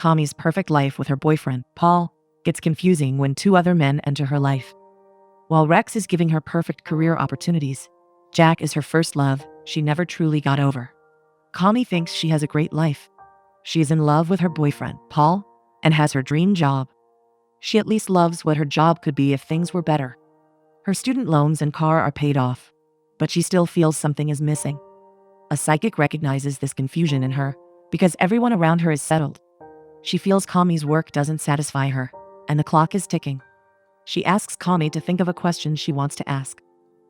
Kami's perfect life with her boyfriend, Paul, gets confusing when two other men enter her life. While Rex is giving her perfect career opportunities, Jack is her first love she never truly got over. Kami thinks she has a great life. She is in love with her boyfriend, Paul, and has her dream job. She at least loves what her job could be if things were better. Her student loans and car are paid off, but she still feels something is missing. A psychic recognizes this confusion in her because everyone around her is settled. She feels Kami's work doesn't satisfy her, and the clock is ticking. She asks Kami to think of a question she wants to ask.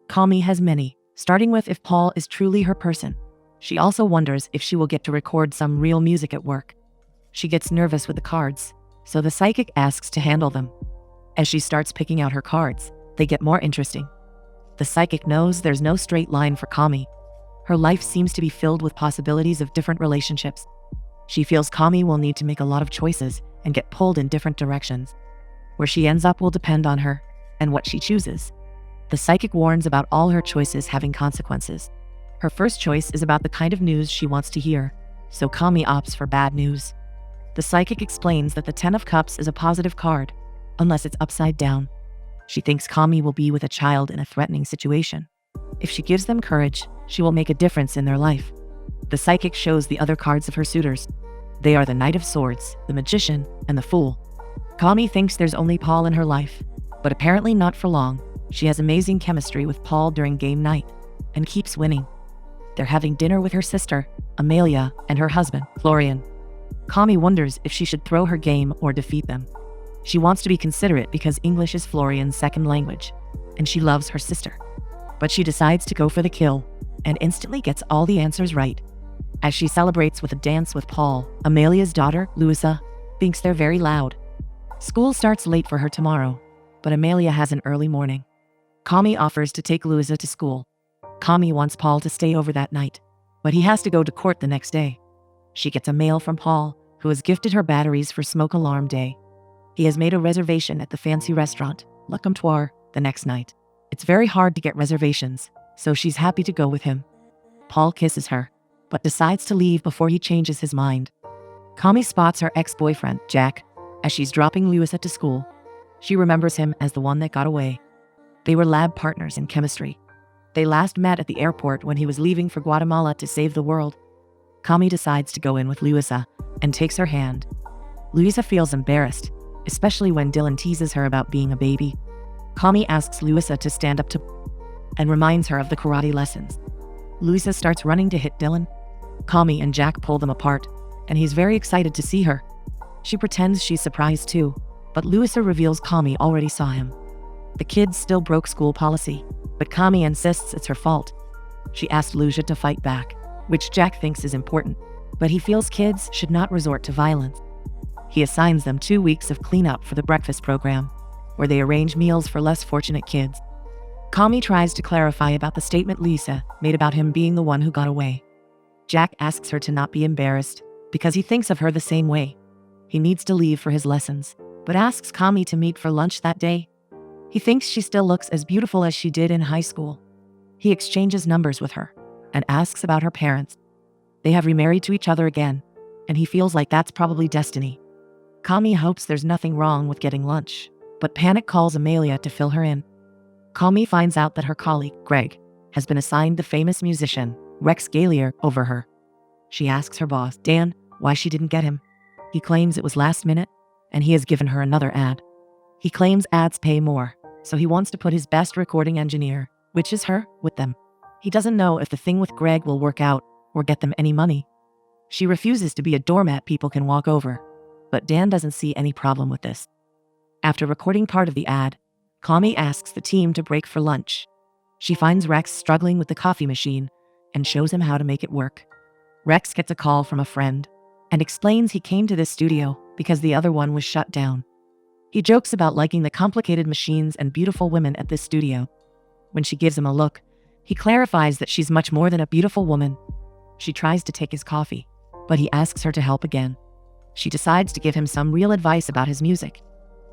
Kami has many, starting with if Paul is truly her person. She also wonders if she will get to record some real music at work. She gets nervous with the cards, so the psychic asks to handle them. As she starts picking out her cards, they get more interesting. The psychic knows there's no straight line for Kami. Her life seems to be filled with possibilities of different relationships. She feels Kami will need to make a lot of choices and get pulled in different directions. Where she ends up will depend on her and what she chooses. The psychic warns about all her choices having consequences. Her first choice is about the kind of news she wants to hear, so Kami opts for bad news. The psychic explains that the Ten of Cups is a positive card, unless it's upside down. She thinks Kami will be with a child in a threatening situation. If she gives them courage, she will make a difference in their life. The psychic shows the other cards of her suitors. They are the Knight of Swords, the Magician, and the Fool. Kami thinks there's only Paul in her life, but apparently not for long. She has amazing chemistry with Paul during game night and keeps winning. They're having dinner with her sister, Amelia, and her husband, Florian. Kami wonders if she should throw her game or defeat them. She wants to be considerate because English is Florian's second language, and she loves her sister. But she decides to go for the kill and instantly gets all the answers right. As she celebrates with a dance with Paul, Amelia's daughter, Luisa, thinks they're very loud. School starts late for her tomorrow, but Amelia has an early morning. Kami offers to take Luisa to school. Kami wants Paul to stay over that night, but he has to go to court the next day. She gets a mail from Paul, who has gifted her batteries for smoke alarm day. He has made a reservation at the fancy restaurant, Le Comptoir, the next night. It's very hard to get reservations, so she's happy to go with him. Paul kisses her, but decides to leave before he changes his mind. Kami spots her ex-boyfriend, Jack, as she's dropping Luisa to school. She remembers him as the one that got away. They were lab partners in chemistry. They last met at the airport when he was leaving for Guatemala to save the world. Kami decides to go in with Luisa and takes her hand. Luisa feels embarrassed, especially when Dylan teases her about being a baby. Kami asks Luisa to stand up to and reminds her of the karate lessons. Luisa starts running to hit Dylan. Kami and Jack pull them apart, and he's very excited to see her. She pretends she's surprised too, but Luisa reveals Kami already saw him. The kids still broke school policy, but Kami insists it's her fault. She asked Luisa to fight back, which Jack thinks is important, but he feels kids should not resort to violence. He assigns them 2 weeks of cleanup for the breakfast program, where they arrange meals for less fortunate kids. Kami tries to clarify about the statement Lisa made about him being the one who got away. Jack asks her to not be embarrassed because he thinks of her the same way. He needs to leave for his lessons, but asks Kami to meet for lunch that day. He thinks she still looks as beautiful as she did in high school. He exchanges numbers with her and asks about her parents. They have remarried to each other again, and he feels like that's probably destiny. Kami hopes there's nothing wrong with getting lunch, but panic calls Amelia to fill her in. Kami finds out that her colleague, Greg, has been assigned the famous musician, Rex Galier, over her. She asks her boss, Dan, why she didn't get him. He claims it was last minute, and he has given her another ad. He claims ads pay more, so he wants to put his best recording engineer, which is her, with them. He doesn't know if the thing with Greg will work out or get them any money. She refuses to be a doormat people can walk over, but Dan doesn't see any problem with this. After recording part of the ad, Kami asks the team to break for lunch. She finds Rex struggling with the coffee machine and shows him how to make it work. Rex gets a call from a friend and explains he came to this studio because the other one was shut down. He jokes about liking the complicated machines and beautiful women at this studio. When she gives him a look, he clarifies that she's much more than a beautiful woman. She tries to take his coffee, but he asks her to help again. She decides to give him some real advice about his music.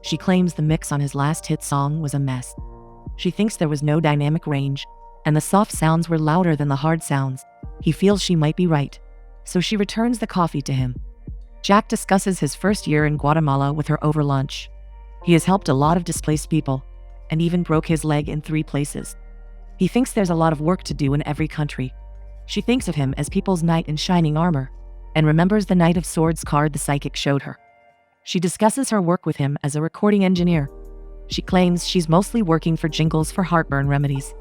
She claims the mix on his last hit song was a mess. She thinks there was no dynamic range, and the soft sounds were louder than the hard sounds. He feels she might be right, so she returns the coffee to him. Jack discusses his first year in Guatemala with her over lunch. He has helped a lot of displaced people and even broke his leg in 3 places. He thinks there's a lot of work to do in every country. She thinks of him as people's knight in shining armor and remembers the Knight of Swords card the psychic showed her. She discusses her work with him as a recording engineer. She claims she's mostly working for jingles for heartburn remedies.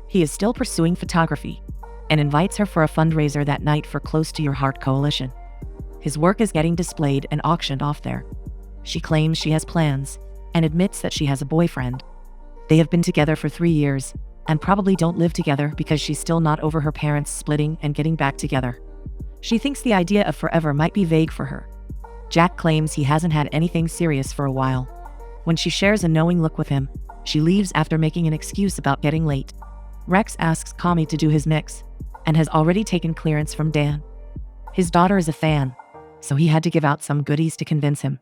He is still pursuing photography and invites her for a fundraiser that night for Close to Your Heart Coalition. His work is getting displayed and auctioned off there. She claims she has plans and admits that she has a boyfriend. They have been together for 3 years and probably don't live together because she's still not over her parents splitting and getting back together. She thinks the idea of forever might be vague for her. Jack claims he hasn't had anything serious for a while. When she shares a knowing look with him, she leaves after making an excuse about getting late. Rex asks Kami to do his mix and has already taken clearance from Dan. His daughter is a fan, so he had to give out some goodies to convince him.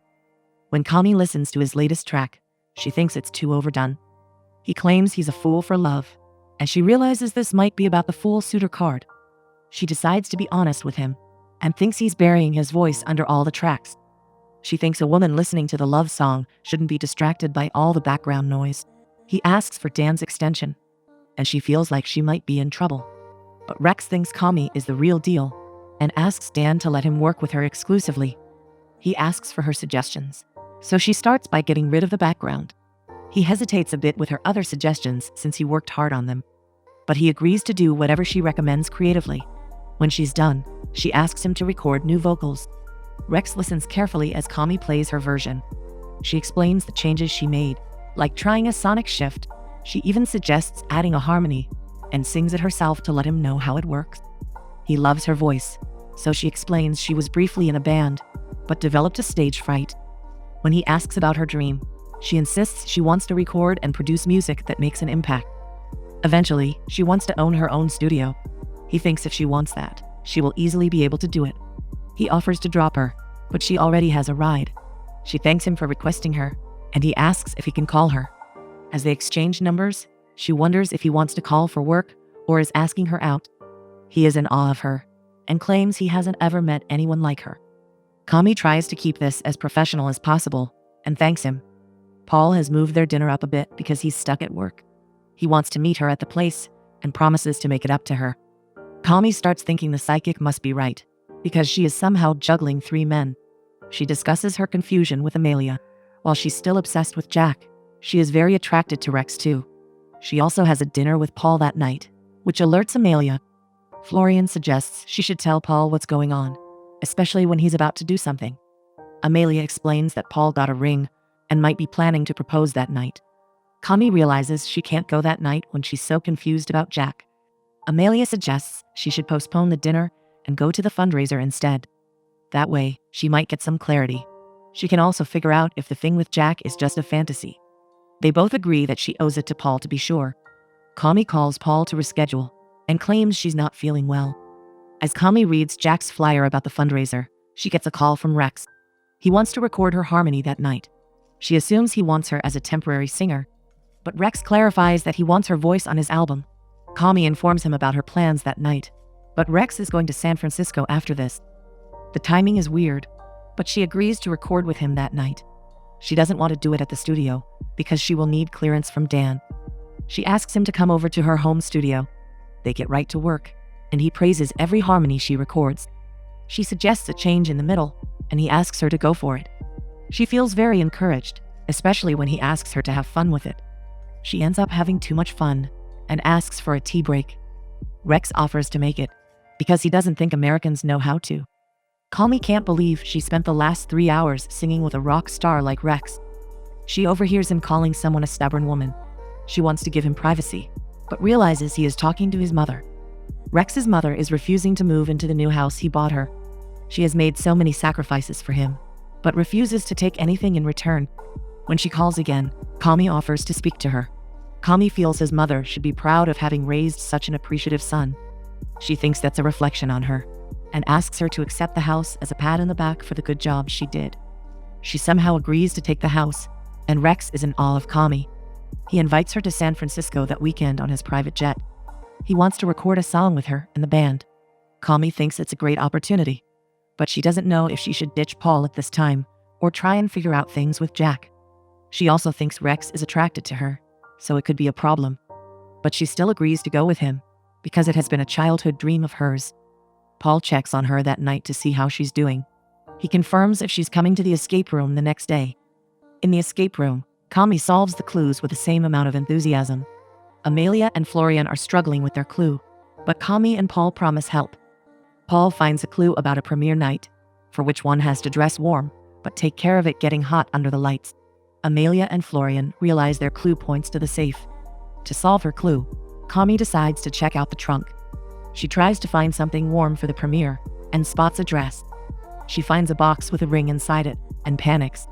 When Kami listens to his latest track, she thinks it's too overdone. He claims he's a fool for love, and she realizes this might be about the Fool Suitor card. She decides to be honest with him and thinks he's burying his voice under all the tracks. She thinks a woman listening to the love song shouldn't be distracted by all the background noise. He asks for Dan's extension, and she feels like she might be in trouble. But Rex thinks Kami is the real deal and asks Dan to let him work with her exclusively. He asks for her suggestions, so she starts by getting rid of the background. He hesitates a bit with her other suggestions since he worked hard on them, but he agrees to do whatever she recommends creatively. When she's done, she asks him to record new vocals. Rex listens carefully as Kami plays her version. She explains the changes she made, like trying a sonic shift. She even suggests adding a harmony and sings it herself to let him know how it works. He loves her voice, so she explains she was briefly in a band, but developed a stage fright. When he asks about her dream, she insists she wants to record and produce music that makes an impact. Eventually, she wants to own her own studio. He thinks if she wants that, she will easily be able to do it. He offers to drop her, but she already has a ride. She thanks him for requesting her, and he asks if he can call her. As they exchange numbers, she wonders if he wants to call for work or is asking her out. He is in awe of her and claims he hasn't ever met anyone like her. Kami tries to keep this as professional as possible and thanks him. Paul has moved their dinner up a bit because he's stuck at work. He wants to meet her at the place and promises to make it up to her. Kami starts thinking the psychic must be right because she is somehow juggling 3 men. She discusses her confusion with Amelia. While she's still obsessed with Jack, she is very attracted to Rex too. She also has a dinner with Paul that night, which alerts Amelia. Florian suggests she should tell Paul what's going on, especially when he's about to do something. Amelia explains that Paul got a ring and might be planning to propose that night. Kami realizes she can't go that night when she's so confused about Jack. Amelia suggests she should postpone the dinner and go to the fundraiser instead. That way, she might get some clarity. She can also figure out if the thing with Jack is just a fantasy. They both agree that she owes it to Paul to be sure. Kami calls Paul to reschedule and claims she's not feeling well. As Kami reads Jack's flyer about the fundraiser, she gets a call from Rex. He wants to record her harmony that night. She assumes he wants her as a temporary singer, but Rex clarifies that he wants her voice on his album. Kami informs him about her plans that night, but Rex is going to San Francisco after this. The timing is weird, but she agrees to record with him that night. She doesn't want to do it at the studio because she will need clearance from Dan. She asks him to come over to her home studio. They get right to work, and he praises every harmony she records. She suggests a change in the middle, and he asks her to go for it. She feels very encouraged, especially when he asks her to have fun with it. She ends up having too much fun and asks for a tea break. Rex offers to make it because he doesn't think Americans know how to. Kami can't believe she spent the last 3 hours singing with a rock star like Rex. She overhears him calling someone a stubborn woman. She wants to give him privacy, but realizes he is talking to his mother. Rex's mother is refusing to move into the new house he bought her. She has made so many sacrifices for him, but refuses to take anything in return. When she calls again, Kami offers to speak to her. Kami feels his mother should be proud of having raised such an appreciative son. She thinks that's a reflection on her, and asks her to accept the house as a pat on the back for the good job she did. She somehow agrees to take the house, and Rex is in awe of Kami. He invites her to San Francisco that weekend on his private jet. He wants to record a song with her and the band. Kami thinks it's a great opportunity. But she doesn't know if she should ditch Paul at this time or try and figure out things with Jack. She also thinks Rex is attracted to her, so it could be a problem. But she still agrees to go with him because it has been a childhood dream of hers. Paul checks on her that night to see how she's doing. He confirms if she's coming to the escape room the next day. In the escape room, Kami solves the clues with the same amount of enthusiasm. Amelia and Florian are struggling with their clue, but Kami and Paul promise help. Paul finds a clue about a premiere night, for which one has to dress warm, but take care of it getting hot under the lights. Amelia and Florian realize their clue points to the safe. To solve her clue, Kami decides to check out the trunk. She tries to find something warm for the premiere and spots a dress. She finds a box with a ring inside it and panics.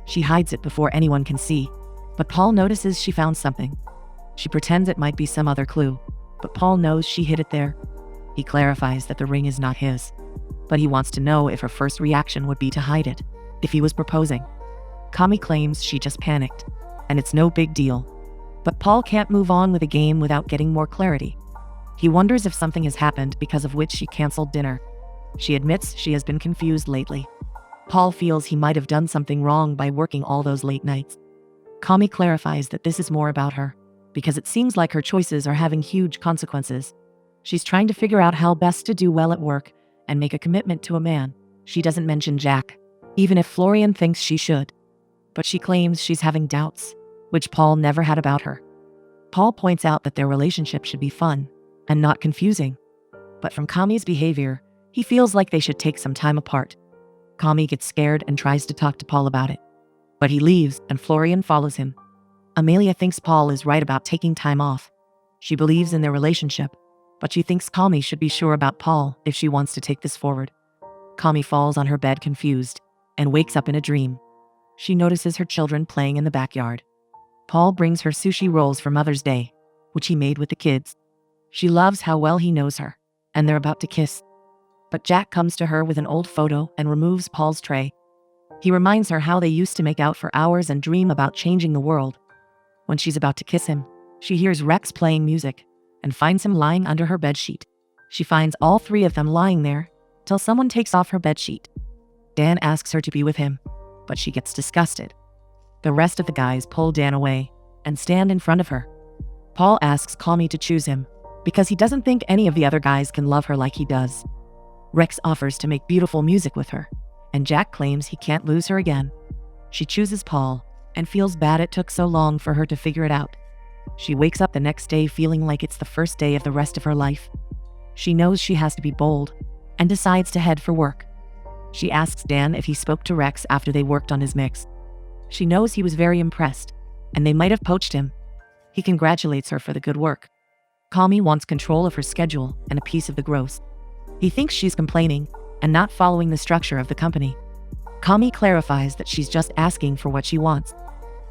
She hides it before anyone can see, but Paul notices she found something. She pretends it might be some other clue, but Paul knows she hid it there. He clarifies that the ring is not his, but he wants to know if her first reaction would be to hide it, if he was proposing. Kami claims she just panicked, and it's no big deal. But Paul can't move on with the game without getting more clarity. He wonders if something has happened because of which she canceled dinner. She admits she has been confused lately. Paul feels he might have done something wrong by working all those late nights. Kami clarifies that this is more about her, because it seems like her choices are having huge consequences. She's trying to figure out how best to do well at work and make a commitment to a man. She doesn't mention Jack, even if Florian thinks she should. But she claims she's having doubts, which Paul never had about her. Paul points out that their relationship should be fun and not confusing. But from Kami's behavior, he feels like they should take some time apart. Kami gets scared and tries to talk to Paul about it. But he leaves and Florian follows him. Amelia thinks Paul is right about taking time off. She believes in their relationship, but she thinks Kami should be sure about Paul if she wants to take this forward. Kami falls on her bed confused and wakes up in a dream. She notices her children playing in the backyard. Paul brings her sushi rolls for Mother's Day, which he made with the kids. She loves how well he knows her, and they're about to kiss. But Jack comes to her with an old photo and removes Paul's tray. He reminds her how they used to make out for hours and dream about changing the world. When she's about to kiss him, she hears Rex playing music and finds him lying under her bedsheet. She finds all three of them lying there till someone takes off her bedsheet. Dan asks her to be with him, but she gets disgusted. The rest of the guys pull Dan away and stand in front of her. Paul asks Kami to choose him because he doesn't think any of the other guys can love her like he does. Rex offers to make beautiful music with her, and Jack claims he can't lose her again. She chooses Paul and feels bad it took so long for her to figure it out. She wakes up the next day feeling like it's the first day of the rest of her life. She knows she has to be bold and decides to head for work. She asks Dan if he spoke to Rex after they worked on his mix. She knows he was very impressed, and they might have poached him. He congratulates her for the good work. Kami wants control of her schedule and a piece of the gross. He thinks she's complaining and not following the structure of the company. Kami clarifies that she's just asking for what she wants.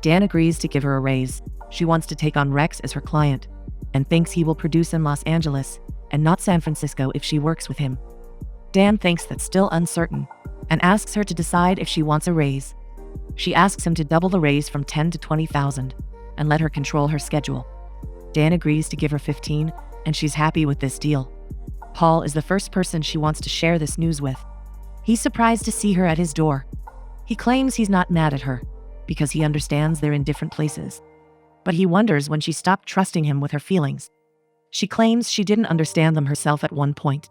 Dan agrees to give her a raise. She wants to take on Rex as her client and thinks he will produce in Los Angeles and not San Francisco if she works with him. Dan thinks that's still uncertain and asks her to decide if she wants a raise. She asks him to double the raise from 10 to 20,000 and let her control her schedule. Dan agrees to give her 15, and she's happy with this deal. Paul is the first person she wants to share this news with. He's surprised to see her at his door. He claims he's not mad at her because he understands they're in different places. But he wonders when she stopped trusting him with her feelings. She claims she didn't understand them herself at one point.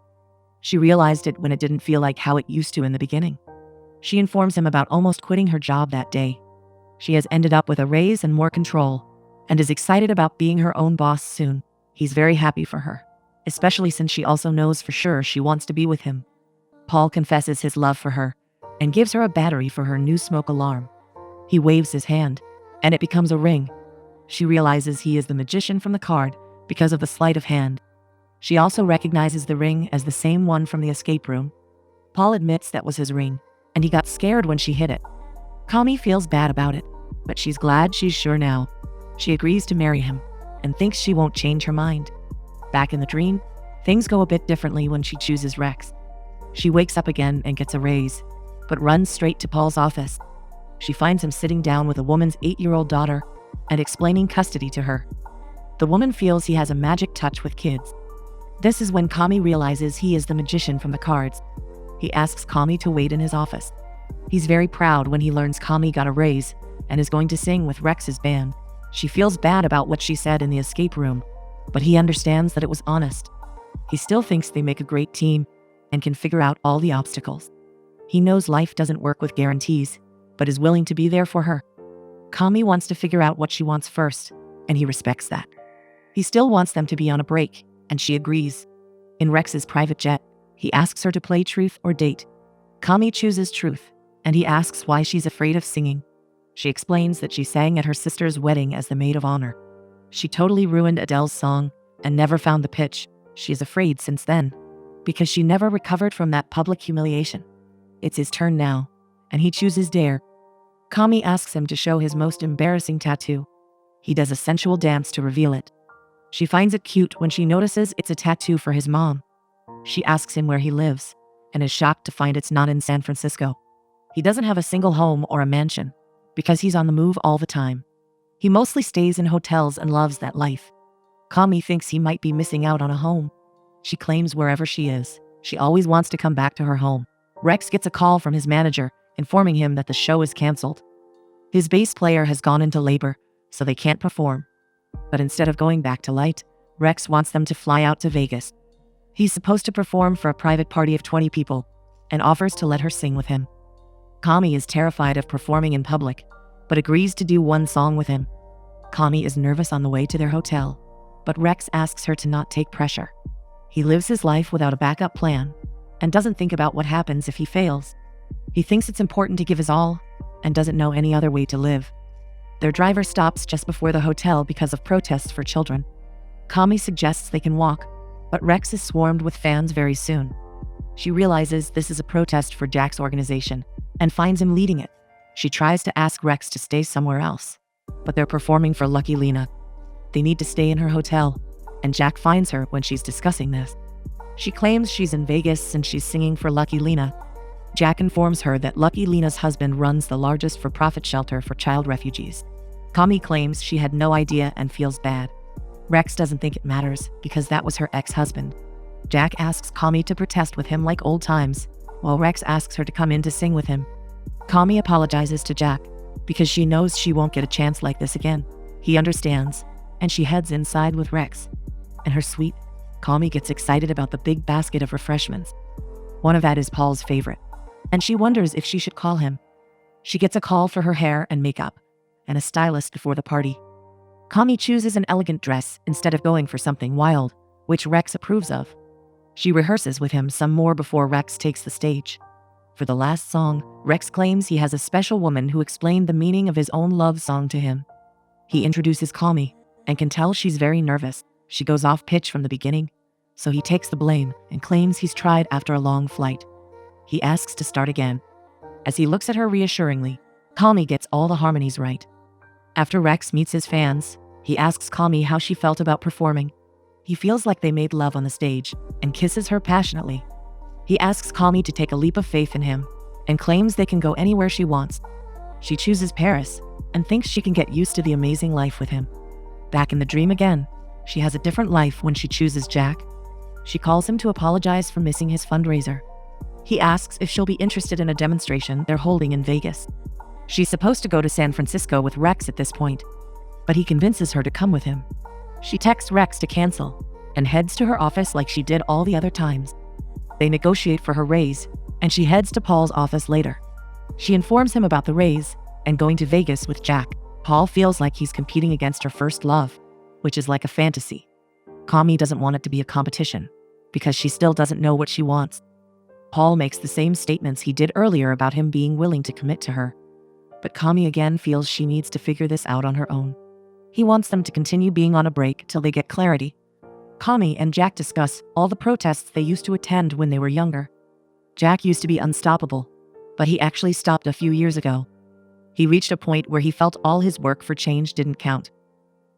She realized it when it didn't feel like how it used to in the beginning. She informs him about almost quitting her job that day. She has ended up with a raise and more control, and is excited about being her own boss soon. He's very happy for her, especially since she also knows for sure she wants to be with him. Paul confesses his love for her and gives her a battery for her new smoke alarm. He waves his hand, and it becomes a ring. She realizes he is the magician from the card because of the sleight of hand. She also recognizes the ring as the same one from the escape room. Paul admits that was his ring, and he got scared when she hid it. Kami feels bad about it, but she's glad she's sure now. She agrees to marry him and thinks she won't change her mind. Back in the dream, things go a bit differently when she chooses Rex. She wakes up again and gets a raise, but runs straight to Paul's office. She finds him sitting down with a woman's 8-year-old daughter and explaining custody to her. The woman feels he has a magic touch with kids. This is when Kami realizes he is the magician from the cards. He asks Kami to wait in his office. He's very proud when he learns Kami got a raise and is going to sing with Rex's band. She feels bad about what she said in the escape room, but he understands that it was honest. He still thinks they make a great team and can figure out all the obstacles. He knows life doesn't work with guarantees, but is willing to be there for her. Kami wants to figure out what she wants first, and he respects that. He still wants them to be on a break, and she agrees. In Rex's private jet, he asks her to play truth or date. Kami chooses truth, and he asks why she's afraid of singing. She explains that she sang at her sister's wedding as the maid of honor. She totally ruined Adele's song and never found the pitch. She is afraid since then, because she never recovered from that public humiliation. It's his turn now, and he chooses dare. Kami asks him to show his most embarrassing tattoo. He does a sensual dance to reveal it. She finds it cute when she notices it's a tattoo for his mom. She asks him where he lives, and is shocked to find it's not in San Francisco. He doesn't have a single home or a mansion, because he's on the move all the time. He mostly stays in hotels and loves that life. Kami thinks he might be missing out on a home. She claims wherever she is, she always wants to come back to her home. Rex gets a call from his manager, informing him that the show is canceled. His bass player has gone into labor, so they can't perform. But instead of going back to Light, Rex wants them to fly out to Vegas. He's supposed to perform for a private party of 20 people, and offers to let her sing with him. Kami is terrified of performing in public, but agrees to do one song with him. Kami is nervous on the way to their hotel, but Rex asks her to not take pressure. He lives his life without a backup plan, and doesn't think about what happens if he fails. He thinks it's important to give his all, and doesn't know any other way to live. Their driver stops just before the hotel because of protests for children. Kami suggests they can walk, but Rex is swarmed with fans very soon. She realizes this is a protest for Jack's organization, and finds him leading it. She tries to ask Rex to stay somewhere else, but they're performing for Lucky Lena. They need to stay in her hotel, and Jack finds her when she's discussing this. She claims she's in Vegas and she's singing for Lucky Lena. Jack informs her that Lucky Lena's husband runs the largest for-profit shelter for child refugees. Kami claims she had no idea and feels bad. Rex doesn't think it matters because that was her ex-husband. Jack asks Kami to protest with him like old times, while Rex asks her to come in to sing with him. Kami apologizes to Jack because she knows she won't get a chance like this again. He understands, and she heads inside with Rex. In her suite, Kami gets excited about the big basket of refreshments. One of that is Paul's favorite, and she wonders if she should call him. She gets a call for her hair and makeup, and a stylist before the party. Kami chooses an elegant dress instead of going for something wild, which Rex approves of. She rehearses with him some more before Rex takes the stage. For the last song, Rex claims he has a special woman who explained the meaning of his own love song to him. He introduces Kami, and can tell she's very nervous. She goes off pitch from the beginning, so he takes the blame and claims he's tried after a long flight. He asks to start again. As he looks at her reassuringly, Kami gets all the harmonies right. After Rex meets his fans, he asks Kami how she felt about performing. He feels like they made love on the stage and kisses her passionately. He asks Kami to take a leap of faith in him and claims they can go anywhere she wants. She chooses Paris and thinks she can get used to the amazing life with him. Back in the dream again, she has a different life when she chooses Jack. She calls him to apologize for missing his fundraiser. He asks if she'll be interested in a demonstration they're holding in Vegas. She's supposed to go to San Francisco with Rex at this point, but he convinces her to come with him. She texts Rex to cancel and heads to her office like she did all the other times. They negotiate for her raise, and she heads to Paul's office later. She informs him about the raise and going to Vegas with Jack. Paul feels like he's competing against her first love, which is like a fantasy. Kami doesn't want it to be a competition, because she still doesn't know what she wants. Paul makes the same statements he did earlier about him being willing to commit to her, but Kami again feels she needs to figure this out on her own. He wants them to continue being on a break till they get clarity. Kami and Jack discuss all the protests they used to attend when they were younger. Jack used to be unstoppable, but he actually stopped a few years ago. He reached a point where he felt all his work for change didn't count.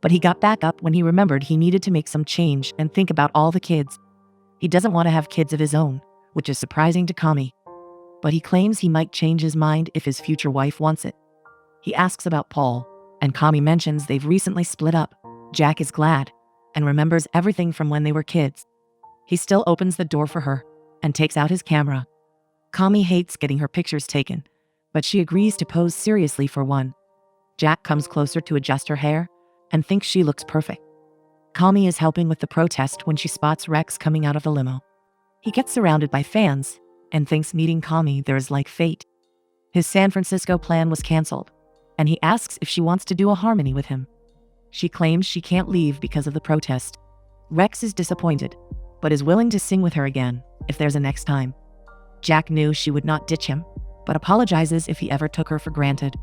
But he got back up when he remembered he needed to make some change and think about all the kids. He doesn't want to have kids of his own, which is surprising to Kami. But he claims he might change his mind if his future wife wants it. He asks about Paul, and Kami mentions they've recently split up. Jack is glad, and remembers everything from when they were kids. He still opens the door for her, and takes out his camera. Kami hates getting her pictures taken, but she agrees to pose seriously for one. Jack comes closer to adjust her hair and thinks she looks perfect. Kami is helping with the protest when she spots Rex coming out of the limo. He gets surrounded by fans and thinks meeting Kami there is like fate. His San Francisco plan was canceled, and he asks if she wants to do a harmony with him. She claims she can't leave because of the protest. Rex is disappointed, but is willing to sing with her again if there's a next time. Jack knew she would not ditch him, but apologizes if he ever took her for granted.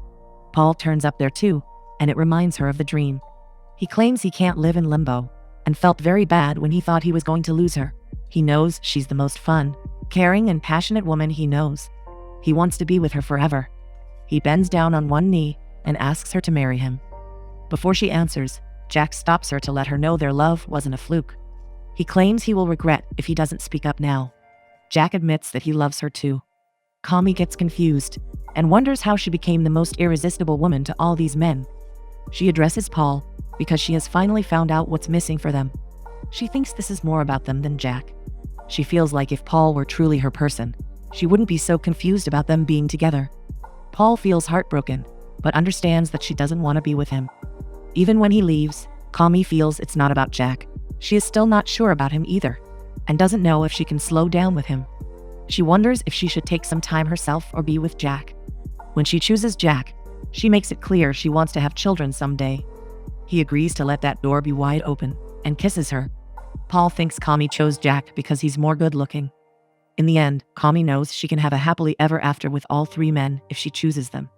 Paul turns up there too, and it reminds her of the dream. He claims he can't live in limbo, and felt very bad when he thought he was going to lose her. He knows she's the most fun, caring and passionate woman he knows. He wants to be with her forever. He bends down on one knee and asks her to marry him. Before she answers, Jack stops her to let her know their love wasn't a fluke. He claims he will regret if he doesn't speak up now. Jack admits that he loves her too. Kami gets confused and wonders how she became the most irresistible woman to all these men. She addresses Paul because she has finally found out what's missing for them. She thinks this is more about them than Jack. She feels like if Paul were truly her person, she wouldn't be so confused about them being together. Paul feels heartbroken, but understands that she doesn't want to be with him. Even when he leaves, Kami feels it's not about Jack. She is still not sure about him either, and doesn't know if she can slow down with him. She wonders if she should take some time herself or be with Jack. When she chooses Jack, she makes it clear she wants to have children someday. He agrees to let that door be wide open and kisses her. Paul thinks Kami chose Jack because he's more good-looking. In the end, Kami knows she can have a happily ever after with all three men if she chooses them.